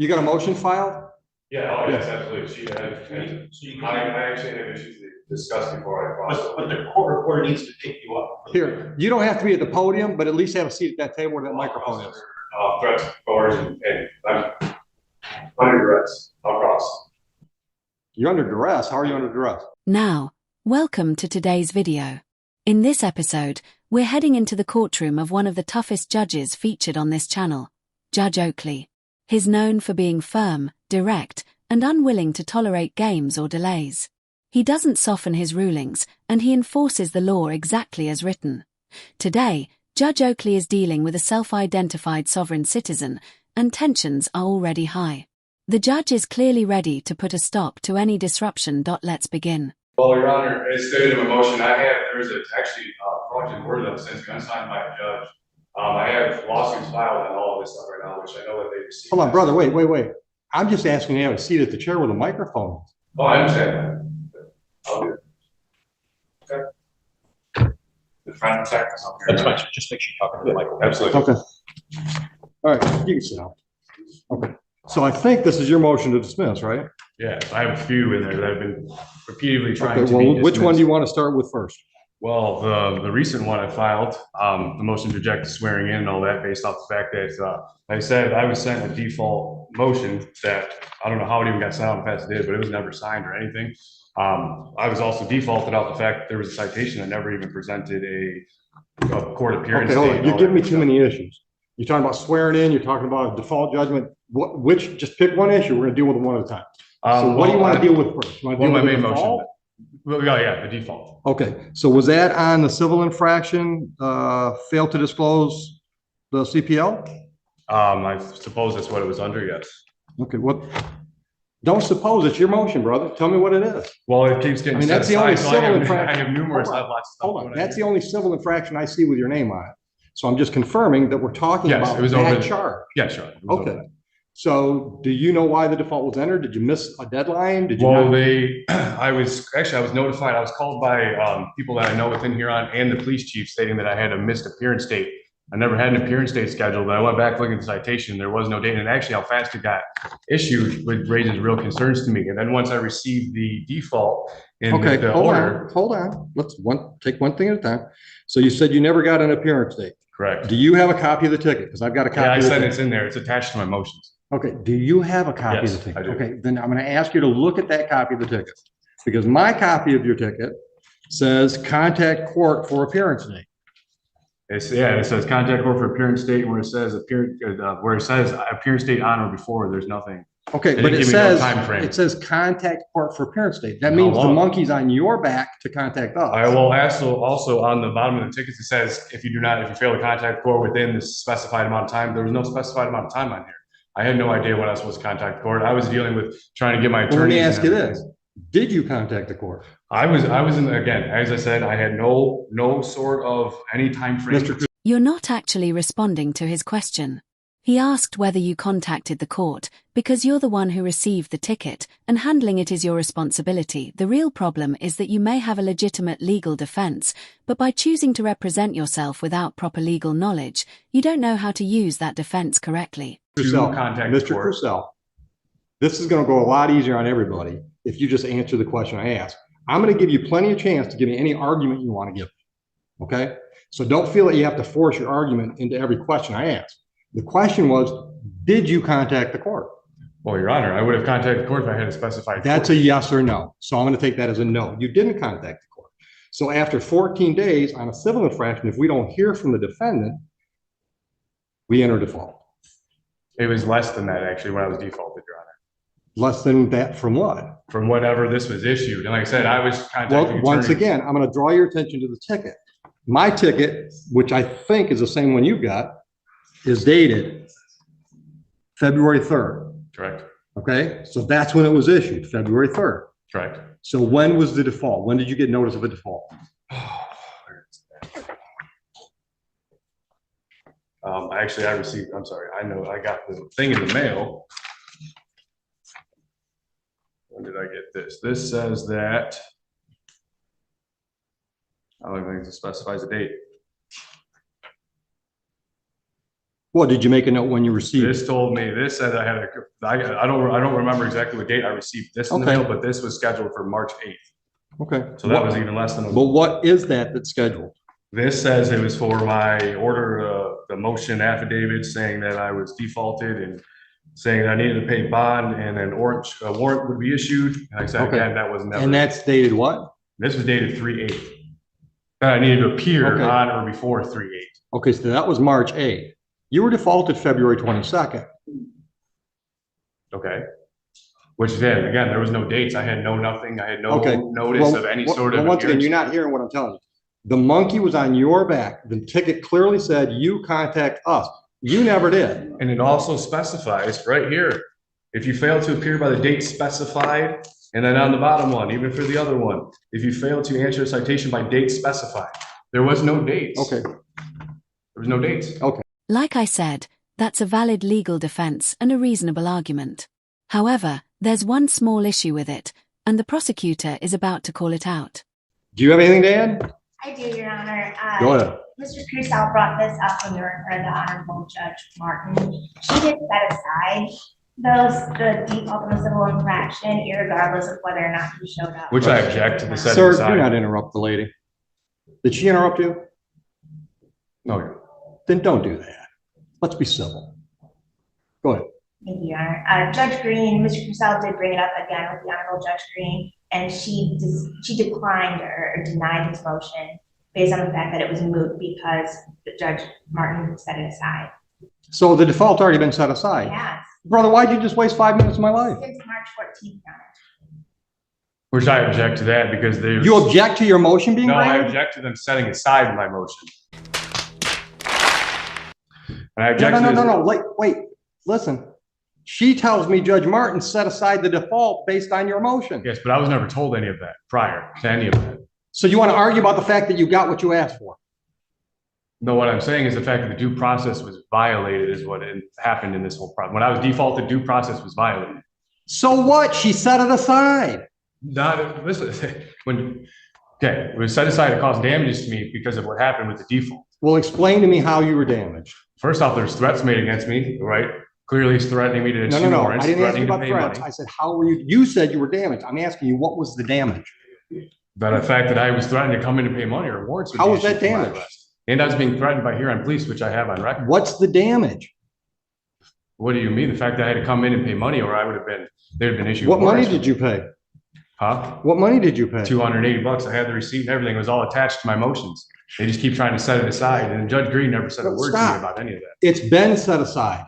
You got a motion filed? Yeah, oh yes, absolutely. I actually had issues to discuss before I crossed. But the court reporter needs to pick you up. Here, you don't have to be at the podium, but at least have a seat at that table where that microphone is. Threats, coercion, and I'm under duress. I'll cross. You're under duress? How are you under duress? Now, welcome to today's video. In this episode, we're heading into the courtroom of one of the toughest judges featured on this channel, Judge Oakley. He's known for being firm, direct, and unwilling to tolerate games or delays. He doesn't soften his rulings, and he enforces the law exactly as written. Today, Judge Oakley is dealing with a self-identified sovereign citizen, and tensions are already high. The judge is clearly ready to put a stop to any disruption. Let's begin. Well, Your Honor, as stated in my motion, there's actually fraudulent word that was since been signed by a judge. I have lawsuits filed on all of this stuff right now, which I know that they received. Hold on, brother, wait. I'm just asking you to have a seat at the chair with a microphone. Oh, I understand that. I'll do it. Okay. The front protect us. That's fine. Just make sure you talk to the microphone. Absolutely. Okay. All right, you can sit down. Okay. So I think this is your motion to dismiss, right? Yeah, I have a few in there that I've been repeatedly trying to be dismissed. Which one do you want to start with first? Well, the recent one I filed, the motion to reject the swearing in and all that, based off the fact that, like I said, I was sent a default motion that I don't know how it even got sent out past the day, but it was never signed or anything. I was also defaulted out the fact that there was a citation. I never even presented a court appearance. Okay, hold on. You're giving me too many issues. You're talking about swearing in. You're talking about a default judgment. Just pick one issue. We're going to deal with them one at a time. So what do you want to deal with first? Well, my main motion. Well, yeah, the default. Okay, so was that on the civil infraction, failed to disclose the CPL? I suppose that's what it was under, yes. Okay, don't suppose, it's your motion, brother. Tell me what it is. Well, it keeps getting that's the only civil infraction. I have numerous, I have lots of stuff. Hold on, that's the only civil infraction I see with your name on it. So I'm just confirming that we're talking about that charge. Yeah, sure. Okay. So do you know why the default was entered? Did you miss a deadline? Did you I was notified. I was called by people that I know within Huron and the police chief stating that I had a missed appearance date. I never had an appearance date scheduled, but I went back looking at the citation. There was no date, and actually how fast it got issued raises real concerns to me. And then once I received the default in the order. Hold on. Let's take one thing at a time. So you said you never got an appearance date. Correct. Do you have a copy of the ticket? Because I've got a copy. Yeah, I said it's in there. It's attached to my motions. Okay. Do you have a copy of the ticket? I do. Okay. Then I'm going to ask you to look at that copy of the ticket, because my copy of your ticket says contact court for appearance date. It says contact court for appearance date. Where it says appearance date on or before, there's nothing. Okay, but it says contact court for appearance date. That means the monkey's on your back to contact us. I will also on the bottom of the tickets, it says if you fail to contact court within the specified amount of time. There was no specified amount of time on here. I had no idea when I was supposed to contact the court. I was dealing with trying to get my attorney. Let me ask you this. Did you contact the court? I was again, as I said, I had no sort of any time frame. You're not actually responding to his question. He asked whether you contacted the court, because you're the one who received the ticket, and handling it is your responsibility. The real problem is that you may have a legitimate legal defense, but by choosing to represent yourself without proper legal knowledge, you don't know how to use that defense correctly. Mr. Purcell, this is going to go a lot easier on everybody if you just answer the question I asked. I'm going to give you plenty of chance to give me any argument you want to give. Okay? So don't feel that you have to force your argument into every question I ask. The question was, did you contact the court? Well, Your Honor, I would have contacted the court if I had a specified. That's a yes or no. So I'm going to take that as a no. You didn't contact the court. So after 14 days on a civil infraction, if we don't hear from the defendant, we enter default. It was less than that, actually, when I was defaulted, Your Honor. Less than that from what? From whatever this was issued. And like I said, I was contacting Well, once again, I'm going to draw your attention to the ticket. My ticket, which I think is the same one you got, is dated February 3rd. Correct. Okay, so that's when it was issued, February 3rd. Correct. So when was the default? When did you get notice of a default? Actually, I got the thing in the mail. When did I get this? This says that, I don't think it specifies a date. Well, did you make a note when you received it? This told me, this said I had I don't remember exactly what date I received this in the Okay. mail, but this was scheduled for March 8th. Okay. So that was even less than a But what is that that's scheduled? This says it was for my order, the motion affidavit saying that I was defaulted and saying that I needed to pay bond and an a warrant would be issued. And I said, Okay. again, that was never. And that's dated what? This was dated 3/8. That I needed to appear Okay. on or before 3/8. Okay, so that was March 8th. You were defaulted February 22nd. Okay. Which then, again, there was no dates. I had no nothing. I had no Okay. notice of any sort of. Once again, you're not hearing what I'm telling you. The monkey was on your back. The ticket clearly said you contact us. You never did. And it also specifies right here, if you fail to appear by the date specified, and then on the bottom one, even for the other one, if you fail to answer a citation by date specified, there was no dates. Okay. There was no dates. Okay. Like I said, that's a valid legal defense and a reasonable argument. However, there's one small issue with it, and the prosecutor is about to call it out. Do you have anything to add? I do, Your Honor. Go ahead. Mr. Crusoe brought this up when we were in front of the Honorable Judge Martin. She did set aside the default in the civil infraction, irregardless of whether or not he showed up. Which I object to the setting Sir, aside. do not interrupt the lady. Did she interrupt you? No. Then don't do that. Let's be civil. Go ahead. Thank you, Your Honor. Judge Green, Mr. Crusoe did bring it up again with the Honorable Judge Green, and she declined or denied his motion based on the fact that it was moot because the Judge Martin set it aside. So the default already been set aside. Yes. Brother, why'd you just waste 5 minutes of my life? Since March 14th, Your Honor. Which I object to that because there's. You object to your motion being No, I granted? object to them setting aside my motion. And I object to this. Wait, listen. She tells me Judge Martin set aside the default based on your motion. Yes, but I was never told any of that prior to any of that. So you want to argue about the fact that you got what you asked for? No, what I'm saying is the fact that the due process was violated is what happened in this whole problem. When I was defaulted, due process was violated. So what? She set it aside. Listen, it was set aside to cause damages to me because of what happened with the default. Well, explain to me how you were damaged. First off, there's threats made against me, right? Clearly he's threatening me to issue No. warrants, I didn't ask you threatening to about pay threats. money. I said, how were you? You said you were damaged. I'm asking you, what was the damage? But the fact that I was threatened to come in and pay money or warrants. How was that damage? And I was being threatened by Huron police, which I have on record. What's the damage? What do you mean? The fact that I had to come in and pay money, or I would have been, they'd have been issued. What money warrants. did you pay? Huh? What money did you pay? $280. I had the receipt and everything. It was all attached to my motions. They just keep trying to set it aside. And Judge Green never said a word to me about any of that. It's been set aside.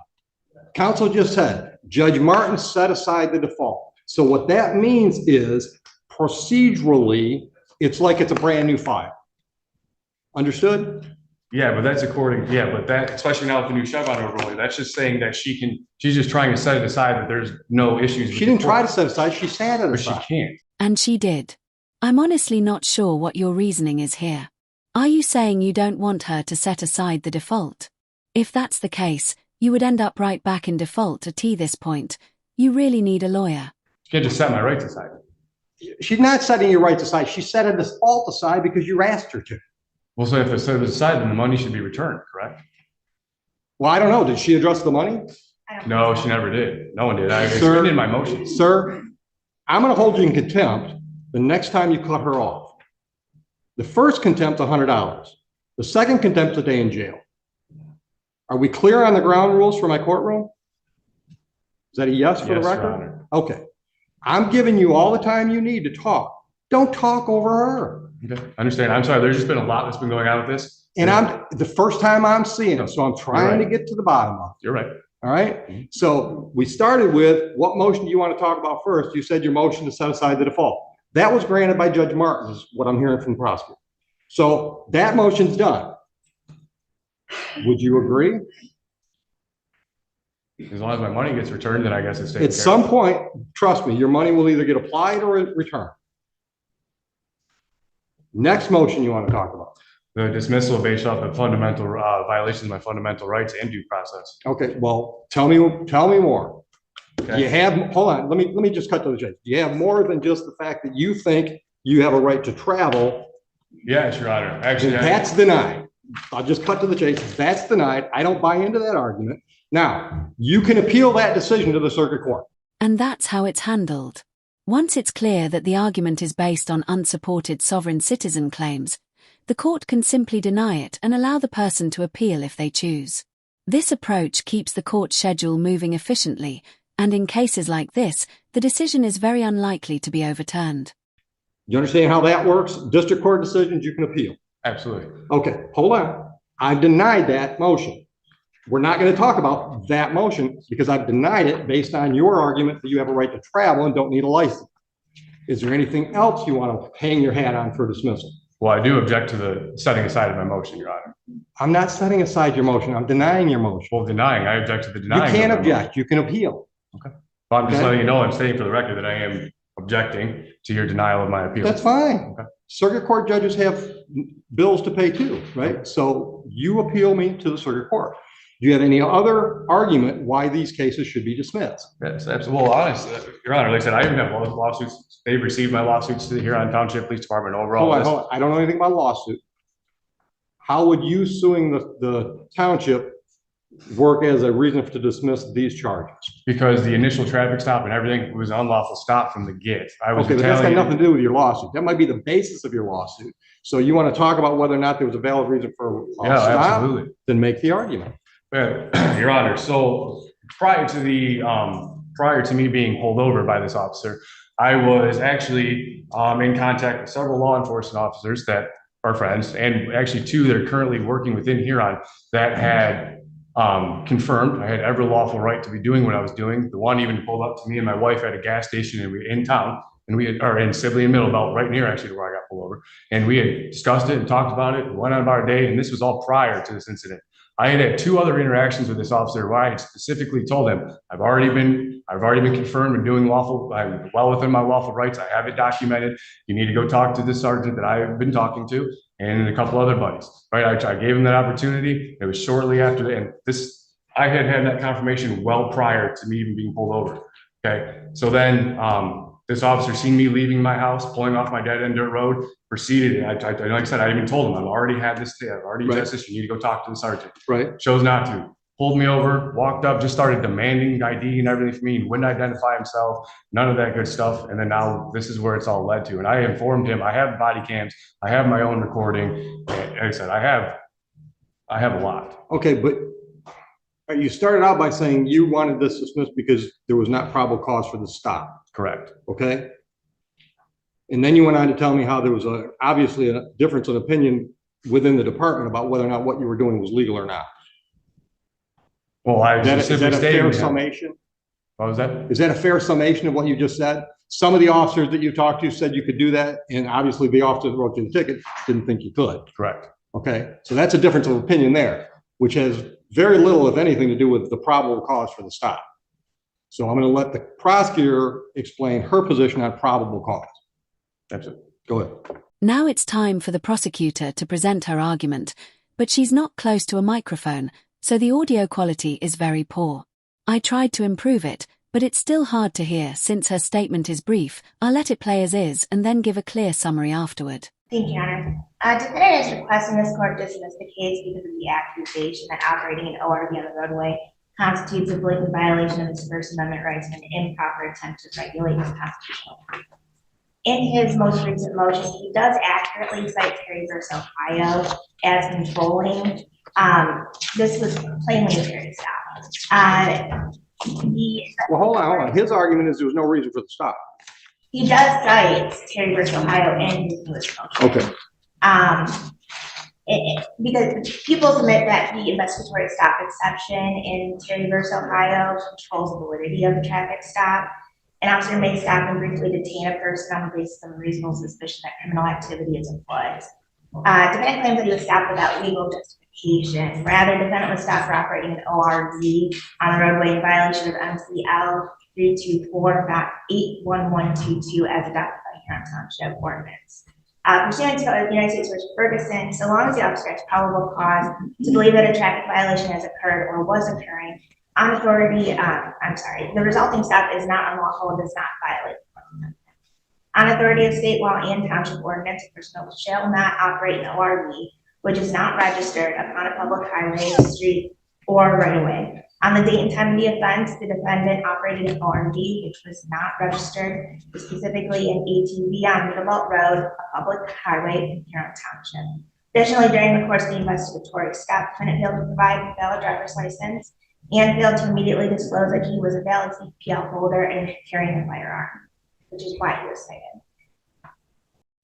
Counsel just said, Judge Martin set aside the default. So what that means is procedurally, it's like it's a brand new file. Understood? Yeah, but that's but that, especially now with the new Chevron overlay, that's just saying that she's just trying to set it aside, that there's no issues. She didn't try to set it aside, she sat it But she aside. can't. And she did. I'm honestly not sure what your reasoning is here. Are you saying you don't want her to set aside the default? If that's the case, you would end up right back in default at this point. You really need a lawyer. She can't just set my rights aside. She's not setting your rights aside. She set a default aside because you asked her to. Well, so if it's set aside, then the money should be returned, correct? Well, I don't know. Did she address the money? No, she never did. No one did. It's Sir, written in my motion. Sir, I'm going to hold you in contempt the next time you cut her off. The first contempt, $100. The second contempt, a day in jail. Are we clear on the ground rules for my courtroom? Is that a yes for the Yes, Your record? Honor. Okay. I'm giving you all the time you need to talk. Don't talk over her. Okay, I understand. I'm sorry. There's just been a lot that's been going on with this. And I'm the first time I'm seeing it, so I'm trying to get to the bottom of it. You're right. All right. So we started with what motion do you want to talk about first? You said your motion to set aside the default. That was granted by Judge Martin, is what I'm hearing from the prosecutor. So that motion's done. Would you agree? As long as my money gets returned, then I guess it's taken At care some of. point, trust me, your money will either get applied or returned. Next motion you want to talk about. The dismissal based off of fundamental violations of my fundamental rights and due process. Okay, well, tell me more. Okay. Do you have, hold on, let me just cut to the chase. Do you have more than just the fact that you think you have a right to travel? Yes, Your Honor. Actually, That's denied. I'll just cut to the chase. That's denied. I don't buy into that argument. Now, you can appeal that decision to the circuit court. And that's how it's handled. Once it's clear that the argument is based on unsupported sovereign citizen claims, the court can simply deny it and allow the person to appeal if they choose. This approach keeps the court schedule moving efficiently, and in cases like this, the decision is very unlikely to be overturned. You understand how that works? District court decisions you can appeal. Absolutely. Okay, hold on. I've denied that motion. We're not going to talk about that motion because I've denied it based on your argument that you have a right to travel and don't need a license. Is there anything else you want to hang your hat on for dismissal? Well, I do object to the setting aside of my motion, Your Honor. I'm not setting aside your motion. I'm denying your motion. Well, denying, I object to the You denying. can't object. You can appeal. Okay. Well, I'm just Okay. letting you know, I'm stating for the record that I am objecting to your denial of my appeal. That's fine. Okay. Circuit court judges have bills to pay too, right? So you appeal me to the circuit court. Do you have any other argument why these cases should be dismissed? Yes, absolutely. Well, honestly, Your Honor, like I said, I even have both lawsuits. They've received my lawsuits to the Huron Township Police Department overall. Hold on. I don't know anything about lawsuit. How would you suing the township work as a reason to dismiss these charges? Because the initial traffic stop and everything was an unlawful stop from the get. I was Okay, but that's got retaliating. nothing to do with your lawsuit. That might be the basis of your lawsuit. So you want to talk about whether or not there was a valid reason for a Yeah, stop? absolutely. Then make the argument. Yeah, Your Honor, so prior to me being pulled over by this officer, I was actually in contact with several law enforcement officers that are friends, and actually two that are currently working within Huron that had confirmed I had every lawful right to be doing what I was doing. The one even pulled up to me and my wife at a gas station in town, and we are in Sibley and Middle Belt, right near actually where I got pulled over. And we had discussed it and talked about it, went on about our day, and this was all prior to this incident. I had two other interactions with this officer where I had specifically told him, I've already been confirmed and doing lawful, I'm well within my lawful rights. I have it documented. You need to go talk to the sergeant that I've been talking to and a couple other buddies, right? I gave him that opportunity. It was shortly after that. And I had that confirmation well prior to me even being pulled over. Okay. So then, this officer seen me leaving my house, pulling off my dead end dirt road, proceeded. And like I said, I even told him, I've already had this, I've already addressed this. You need to go talk to the sergeant. Right. Chose not to. Pulled me over, walked up, just started demanding ID and everything from me. He wouldn't identify himself, none of that good stuff. And then now this is where it's all led to. And I informed him, I have body cams, I have my own recording. And like I said, I have a lot. Okay, but you started out by saying you wanted this dismissed because there was not probable cause for the stop. Correct. Okay. And then you went on to tell me how there was obviously a difference of opinion within the department about whether or not what you were doing was legal or not. Well, I Is that a fair stated. summation? What was that? Is that a fair summation of what you just said? Some of the officers that you talked to said you could do that, and obviously the officer that wrote you the ticket didn't think you could. Correct. Okay, so that's a difference of opinion there, which has very little, if anything, to do with the probable cause for the stop. So I'm going to let the prosecutor explain her position on probable cause. That's it. Go ahead. Now it's time for the prosecutor to present her argument, but she's not close to a microphone, so the audio quality is very poor. I tried to improve it, but it's still hard to hear since her statement is brief. I'll let it play as is and then give a clear summary afterward. Thank you, Your Honor. Defendant is requesting this court dismiss the case because of the accusation that operating an ORV on the roadway constitutes a blatant violation of his First Amendment rights and an improper attempt to regulate his constitutional rights. In his most recent motion, he does accurately cite Terry v. Ohio as controlling. This was plainly a Terry stop. Well, hold on. His argument is there was no reason for the stop. He does cite Terry v. Ohio in his newest motion. Okay. Because people submit that the investigatory stop exception in Terry v. Ohio controls the validity of the traffic stop. An officer may stop and briefly detain a person on the basis of a reasonable suspicion that criminal activity is afoot. Defendant claims that he was stopped without legal justification. Rather, defendant was stopped for operating an ORV on the roadway in violation of MCL 324.81122 as adopted by Huron Township Ordinance. Pursuant to the United States v. Ferguson, so long as the officer has probable cause to believe that a traffic violation has occurred or was occurring, the resulting stop is not unlawful and does not violate the Fourth Amendment. On authority of state law and township ordinance, a person shall not operate an ORV which is not registered upon a public highway, street, or right of way. On the date and time of the offense, the defendant operated an ORV, which was not registered, specifically an ATV on Middlebelt Road, a public highway in Huron Township. Additionally, during the course of the investigatory stop, the defendant failed to provide a valid driver's license and failed to immediately disclose that he was a valid CPL holder and carrying a firearm, which is why he was cited.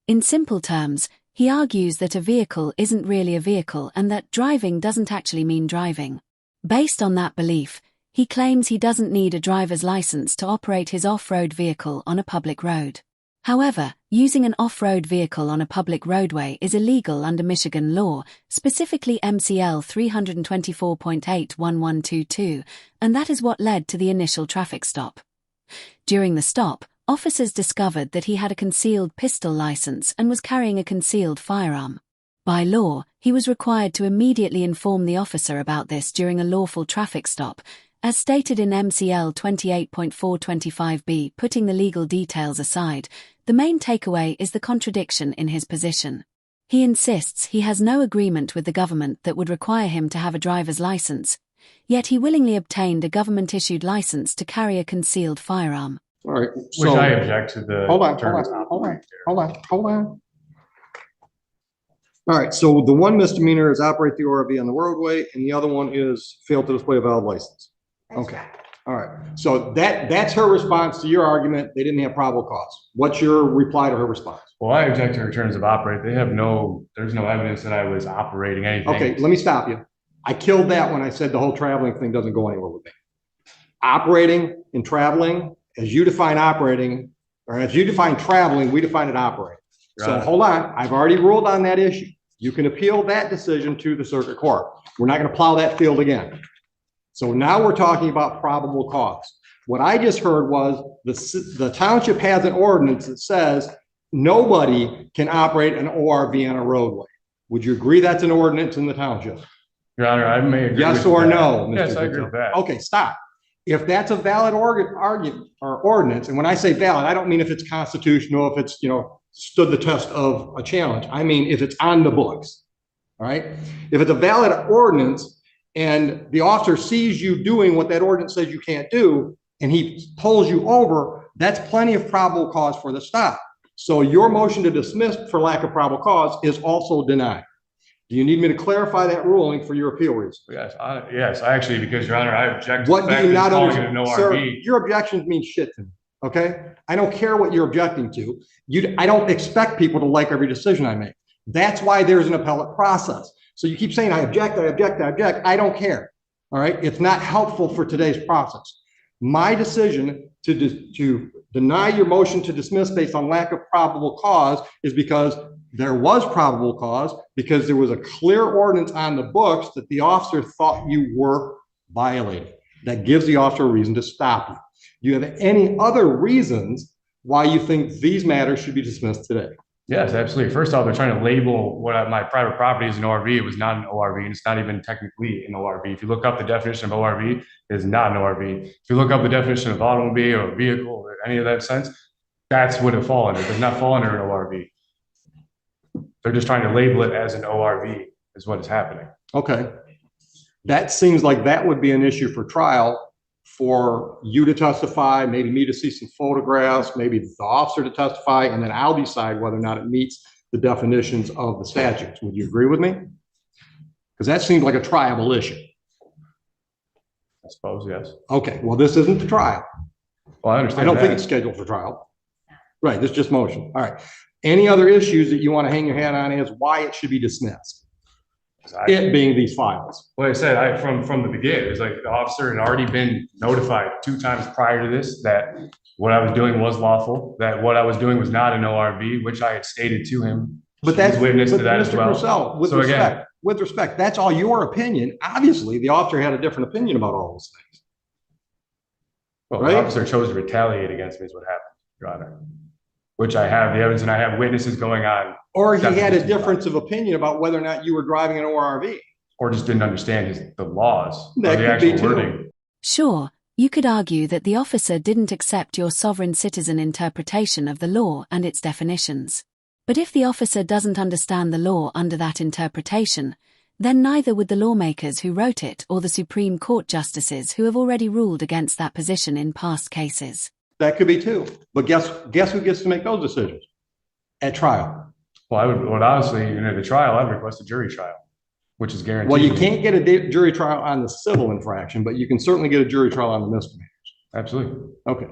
In simple terms, he argues that a vehicle isn't really a vehicle and that driving doesn't actually mean driving. Based on that belief, he claims he doesn't need a driver's license to operate his off-road vehicle on a public road. However, using an off-road vehicle on a public roadway is illegal under Michigan law, specifically MCL 324.81122, and that is what led to the initial traffic stop. During the stop, officers discovered that he had a concealed pistol license and was carrying a concealed firearm. By law, he was required to immediately inform the officer about this during a lawful traffic stop, as stated in MCL 28.425b. Putting the legal details aside, the main takeaway is the contradiction in his position. He insists he has no agreement with the government that would require him to have a driver's license, yet he willingly obtained a government-issued license to carry a concealed firearm. All right. Which So, I object to the hold on. All right, so the one misdemeanor is operate the ORV on the roadway, and the other one is fail to display a valid license. That's Okay. correct. All right, so that's her response to your argument. They didn't have probable cause. What's your reply to her response? Well, I object to her terms of operate. There's no evidence that I was operating anything. Okay, let me stop you. I killed that when I said the whole traveling thing doesn't go anywhere with me. Operating and traveling, as you define operating, or as you define traveling, we define it operating. So Right. hold on, I've already ruled on that issue. You can appeal that decision to the circuit court. We're not going to plow that field again. So now we're talking about probable cause. What I just heard was the township has an ordinance that says nobody can operate an ORV on a roadway. Would you agree that's an ordinance in the township? Your Honor, I may agree Yes with or that. no? Mr. Yes, I agree Vitale? with that. Okay, stop. If that's a valid argument or ordinance, and when I say valid, I don't mean if it's constitutional, if it's, stood the test of a challenge. I mean, if it's on the books, all right? If it's a valid ordinance and the officer sees you doing what that ordinance says you can't do, and he pulls you over, that's plenty of probable cause for the stop. So your motion to dismiss for lack of probable cause is also denied. Do you need me to clarify that ruling for your appeal reason? Yes, I actually, because Your Honor, I object to What the do fact you that not it's calling it an understand? Sir, ORV. your objections mean shit to me, okay? I don't care what you're objecting to. I don't expect people to like every decision I make. That's why there's an appellate process. So you keep saying, I object, I object, I object. I don't care, all right? It's not helpful for today's process. My decision to deny your motion to dismiss based on lack of probable cause is because there was probable cause, because there was a clear ordinance on the books that the officer thought you were violating. That gives the officer a reason to stop you. Do you have any other reasons why you think these matters should be dismissed today? Yes, absolutely. First off, they're trying to label my private property as an ORV. It was not an ORV, and it's not even technically an ORV. If you look up the definition of ORV, it is not an ORV. If you look up the definition of automobile or vehicle or any of that sense, that's what it falls under. It does not fall under an ORV. They're just trying to label it as an ORV is what is happening. Okay. That seems like that would be an issue for trial for you to testify, maybe me to see some photographs, maybe the officer to testify, and then I'll decide whether or not it meets the definitions of the statutes. Would you agree with me? Because that seems like a triable issue. I suppose, yes. Okay, well, this isn't the trial. Well, I understand I don't think that. it's scheduled for trial. Right, this is just motion. All right. Any other issues that you want to hang your hat on as why it should be dismissed? It being these files. Like I said, from the beginning, it's like the officer had already been notified 2 times prior to this that what I was doing was lawful, that what I was doing was not an ORV, which I had stated to him. But that's witness to that as Mr. well. Purcell, with respect, that's all your opinion. Obviously, the officer had a different opinion about all those things. Well, Right? the officer chose to retaliate against me is what happened, Your Honor. Which I have the evidence and I have witnesses going on. Or he had a difference of opinion about whether or not you were driving an ORV. Or just didn't understand the laws or That the could be actual too. wording. Sure, you could argue that the officer didn't accept your sovereign citizen interpretation of the law and its definitions. But if the officer doesn't understand the law under that interpretation, then neither would the lawmakers who wrote it or the Supreme Court justices who have already ruled against that position in past cases. That could be too. But guess who gets to make those decisions? At trial. Well, I would honestly, at the trial, I'd request a jury trial, which is guaranteed. Well, you can't get a jury trial on the civil infraction, but you can certainly get a jury trial on the misdemeanors. Absolutely. Okay.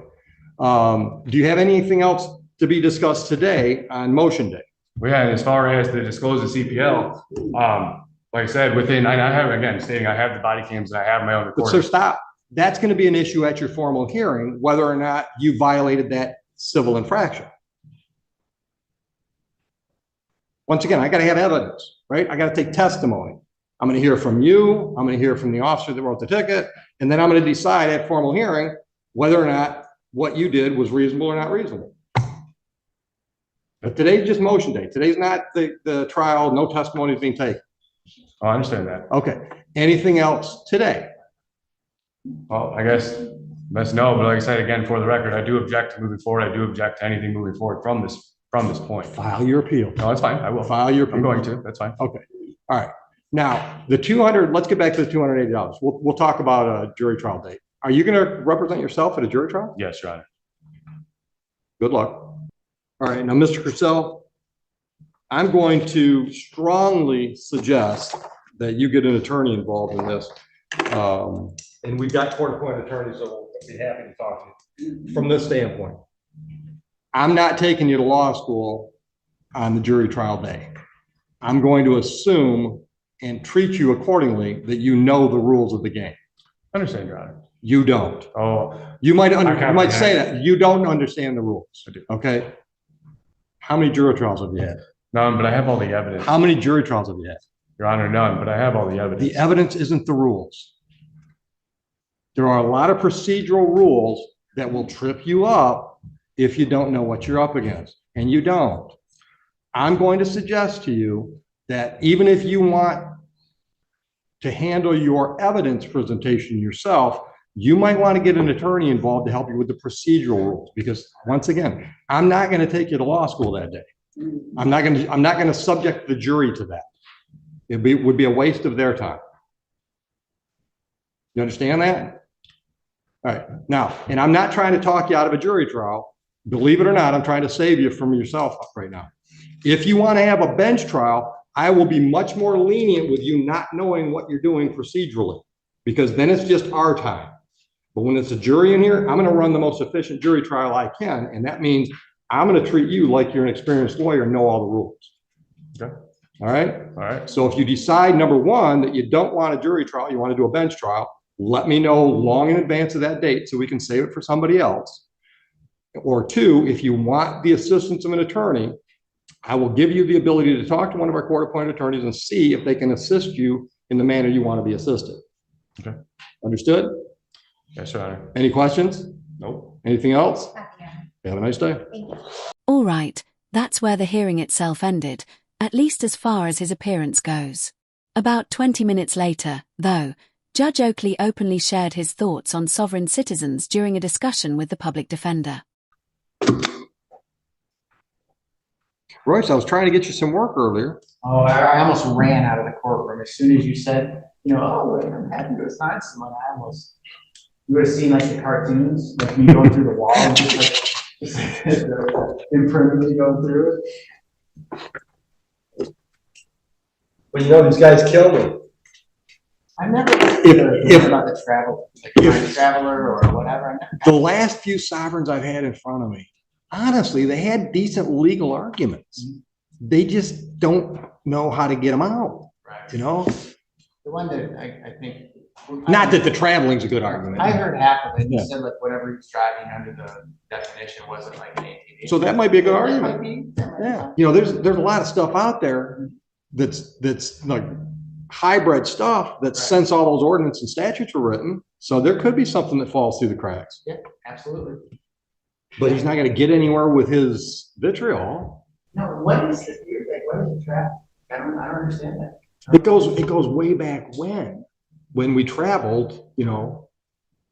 Do you have anything else to be discussed today on motion day? Well, yeah, as far as the disclosed CPL, like I said, I have, again, stating I have the body cams and I have my own recording. But sir, stop. That's going to be an issue at your formal hearing, whether or not you violated that civil infraction. Once again, I got to have evidence, right? I got to take testimony. I'm going to hear from you. I'm going to hear from the officer that wrote the ticket. And then I'm going to decide at formal hearing whether or not what you did was reasonable or not reasonable. But today's just motion day. Today's not the trial. No testimony is being taken. Oh, I understand that. Okay. Anything else today? Well, I guess that's no, but like I said, again, for the record, I do object to moving forward. I do object to anything moving forward from this point. File your appeal. No, that's fine. I will. File your appeal. I'm going to. That's fine. Okay. All right. Now, the 200, let's get back to the $280. We'll talk about a jury trial date. Are you going to represent yourself at a jury trial? Yes, Your Honor. Good luck. All right. Now, Mr. Crucell, I'm going to strongly suggest that you get an attorney involved in this. And we've got court-appointed attorneys that will be happy to talk to you from this standpoint. I'm not taking you to law school on the jury trial day. I'm going to assume and treat you accordingly that you know the rules of the game. I understand, Your Honor. You don't. Oh, you might say that you don't understand the rules. I do. Okay. How many jury trials have you had? None, but I have all the evidence. How many jury trials have you had? Your Honor, none, but I have all the evidence. The evidence isn't the rules. There are a lot of procedural rules that will trip you up if you don't know what you're up against, and you don't. I'm going to suggest to you that even if you want to handle your evidence presentation yourself, you might want to get an attorney involved to help you with the procedural rules, because once again, I'm not going to take you to law school that day. I'm not going to subject the jury to that. It would be a waste of their time. You understand that? All right. Now, and I'm not trying to talk you out of a jury trial. Believe it or not, I'm trying to save you from yourself right now. If you want to have a bench trial, I will be much more lenient with you not knowing what you're doing procedurally, because then it's just our time. But when it's a jury in here, I'm going to run the most efficient jury trial I can. And that means I'm going to treat you like you're an experienced lawyer and know all the rules. Okay. All right. All right. So if you decide, number one, that you don't want a jury trial, you want to do a bench trial, let me know long in advance of that date so we can save it for somebody else. Or two, if you want the assistance of an attorney, I will give you the ability to talk to one of our court-appointed attorneys and see if they can assist you in the manner you want to be assisted. Okay. Understood? Yes, Your Honor. Any questions? Nope. Anything else? Yeah. Have a nice day. Thank you. All right, that's where the hearing itself ended, at least as far as his appearance goes. About 20 minutes later, though, Judge Oakley openly shared his thoughts on sovereign citizens during a discussion with the public defender. Royce, I was trying to get you some work earlier. Oh, I almost ran out of the courtroom as soon as you said, oh, I'm happy to assign someone. You would have seen like the cartoons, like me going through the wall and just like impermanently going through it. Well, these guys kill me. I've never heard about the travel, like time traveler or whatever. The last few sovereigns I've had in front of me, honestly, they had decent legal arguments. They just don't know how to get them out. Right. The one that I think. Not that the traveling's a good argument. I heard half of it. Yeah. You said like whatever he was driving under the definition wasn't like an 1880. So that might be a good That argument. might be. Yeah. There's a lot of stuff out there that's like hybrid stuff that since all those ordinances and statutes were written. So there could be something that falls through the cracks. Yeah, absolutely. But he's not going to get anywhere with his vitriol. No, what is this weird thing? What is the trap? I don't understand that. It goes way back when we traveled, I know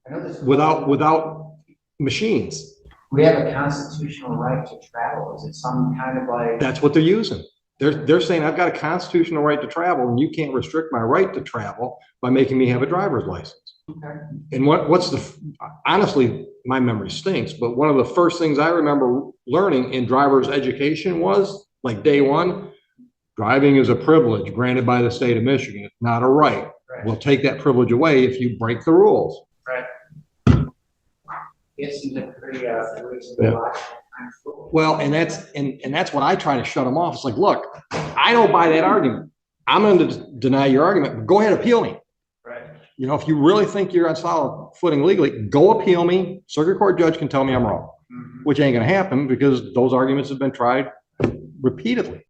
this without machines. We have a constitutional right to travel. Is it some kind of like? That's what they're using. They're saying I've got a constitutional right to travel and you can't restrict my right to travel by making me have a driver's license. Okay. And honestly, my memory stinks, but one of the first things I remember learning in driver's education was like day one, driving is a privilege granted by the state of Michigan. It's not a right. Right. We'll take that privilege away if you break the rules. Right. It seems like pretty Yeah. Well, and that's what I try to shut them off. It's like, look, I don't buy that argument. I'm going to deny your argument, but go ahead, appeal me. Right. You know, if you really think you're on solid footing legally, go appeal me. Circuit court judge can tell me I'm wrong, which ain't going to happen because those arguments have been tried repeatedly.